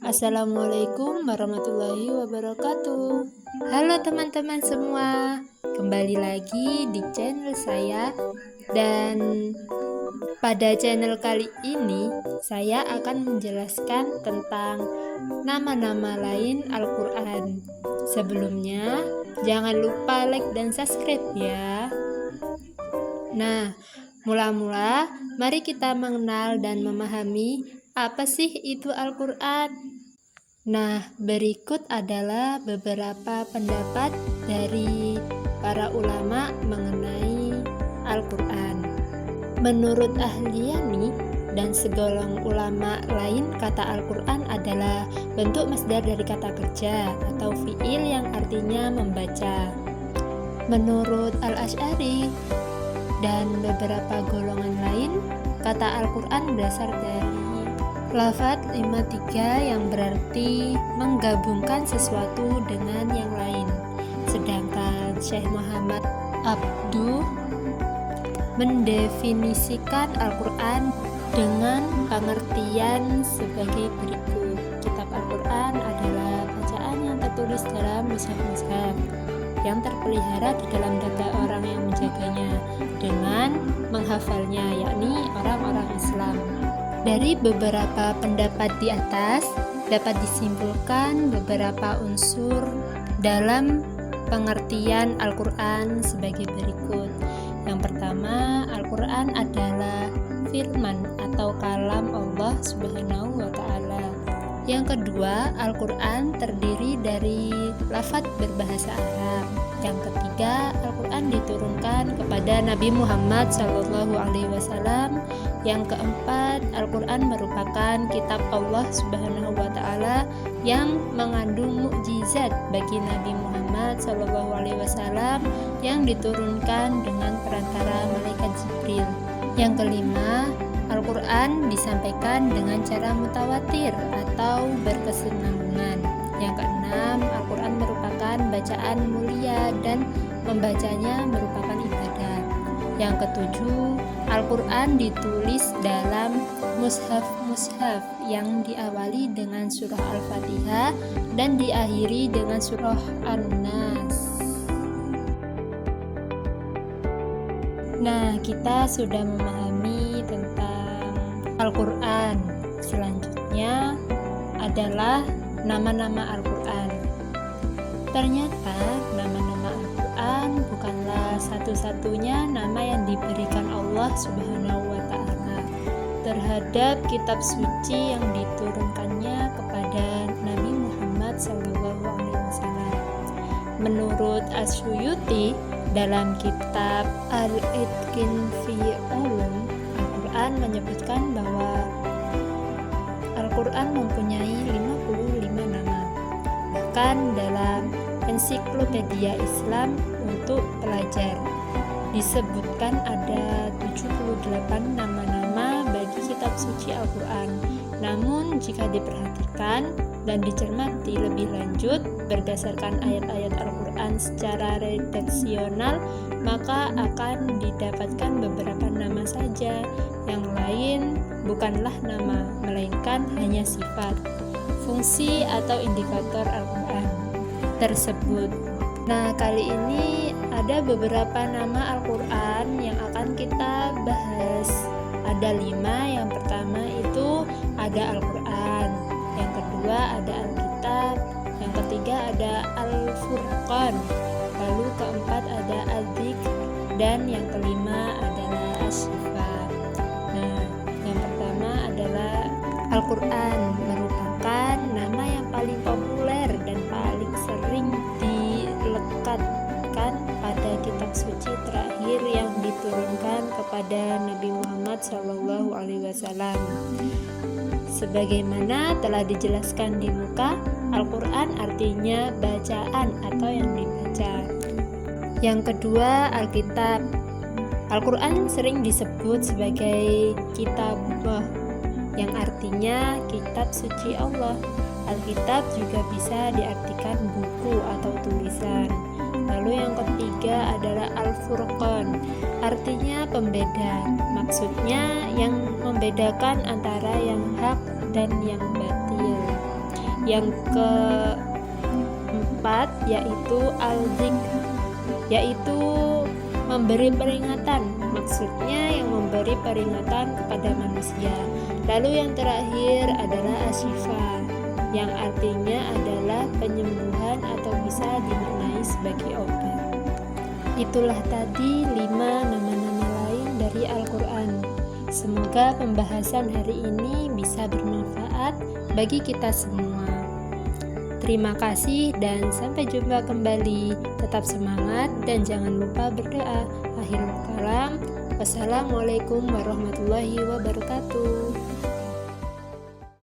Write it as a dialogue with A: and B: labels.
A: Assalamualaikum warahmatullahi wabarakatuh. Halo teman-teman semua, kembali lagi di channel saya. Dan pada channel kali ini saya akan menjelaskan tentang nama-nama lain Al-Quran. Sebelumnya jangan lupa like dan subscribe ya. Nah, mula-mula mari kita mengenal dan memahami apa sih itu Al-Quran? Nah, berikut adalah beberapa pendapat dari para ulama mengenai Al-Quran. Menurut ahli Yani dan segolong ulama lain, kata Al-Quran adalah bentuk masdar dari kata kerja atau fi'il yang artinya membaca. Menurut Al-Asy'ari dan beberapa golongan lain, kata Al-Quran berasal dari lafaz 53 yang berarti menggabungkan sesuatu dengan yang lain. Sedangkan Syekh Muhammad Abduh mendefinisikan Al-Quran dengan pengertian sebagai berikut. Kitab Al-Quran adalah bacaan yang tertulis dalam mushaf-mushaf yang terpelihara di dalam dada orang yang menjaganya dengan menghafalnya, yakni orang-orang Islam. Dari beberapa pendapat di atas dapat disimpulkan beberapa unsur dalam pengertian Al-Quran sebagai berikut. Yang pertama, Al-Quran adalah firman atau kalam Allah Subhanahu wa Ta'ala. Yang kedua, Al-Quran terdiri dari lafaz berbahasa Arab. Yang ketiga, Al-Quran diturunkan kepada Nabi Muhammad SAW. Yang keempat, Al-Quran merupakan kitab Allah Subhanahu wa Ta'ala yang mengandung mukjizat bagi Nabi Muhammad SAW yang diturunkan dengan perantara malaikat Jibril. Yang kelima, Al-Quran disampaikan dengan cara mutawatir atau berkesinambungan. Yang keenam, Al-Quran merupakan bacaan mulia dan membacanya merupakan ibadah. Yang ketujuh, Al-Quran ditulis dalam mushaf-mushaf yang diawali dengan surah Al-Fatihah dan diakhiri dengan surah An-Nas. Nah, kita sudah memahami tentang Al-Quran. Selanjutnya adalah nama-nama Al-Quran. Ternyata nama-nama Al-Quran bukanlah satu-satunya nama yang diberikan Allah Subhanahu wa Ta'ala terhadap kitab suci yang diturunkannya kepada Nabi Muhammad SAW. Menurut As-Suyuti dalam kitab Al-Itqan fi Ulum, Al-Quran menyebutkan bahwa Al-Quran mempunyai 55 nama. Bahkan dalam ensiklopedia Islam untuk pelajar disebutkan ada 78 nama-nama bagi kitab suci Al-Quran. Namun jika diperhatikan dan dicermati lebih lanjut berdasarkan ayat-ayat Al-Quran secara redaksional, maka akan didapatkan beberapa nama saja. Yang lain bukanlah nama, melainkan hanya sifat, fungsi atau indikator Al-Quran tersebut. Nah, kali ini ada beberapa nama Al-Quran yang akan kita bahas. Ada 5. Yang pertama itu ada Al-Quran, yang kedua ada Alkitab, yang ketiga ada Al-Furqan, lalu keempat ada Al-Dzikr, dan yang kelima adalah Asy-Syifa. Nah, yang pertama adalah Al-Quran, merupakan nama yang paling populer dan paling sering dilekatkan pada kitab suci terakhir yang diturunkan kepada Nabi Muhammad SAW. Sebagaimana telah dijelaskan di muka, Al-Quran artinya bacaan atau yang dibaca. Yang kedua, Alkitab. Al-Quran sering disebut sebagai kitabullah, yang artinya kitab suci Allah. Alkitab juga bisa diartikan buku atau tulisan. Lalu yang ketiga adalah Al-Furqan, artinya pembeda. Maksudnya yang membedakan antara yang hak dan yang batil. Yang keempat yaitu al-dzikr, yaitu memberi peringatan, maksudnya yang memberi peringatan kepada manusia. Lalu yang terakhir adalah asyifa, yang artinya adalah penyembuhan atau bisa dimaknai sebagai obat. Itulah tadi 5 nama-nama lain dari Al-Quran. Semoga pembahasan hari ini bisa bermanfaat bagi kita semua. Terima kasih dan sampai jumpa kembali. Tetap semangat dan jangan lupa berdoa. Akhirul kalam. Wassalamualaikum warahmatullahi wabarakatuh.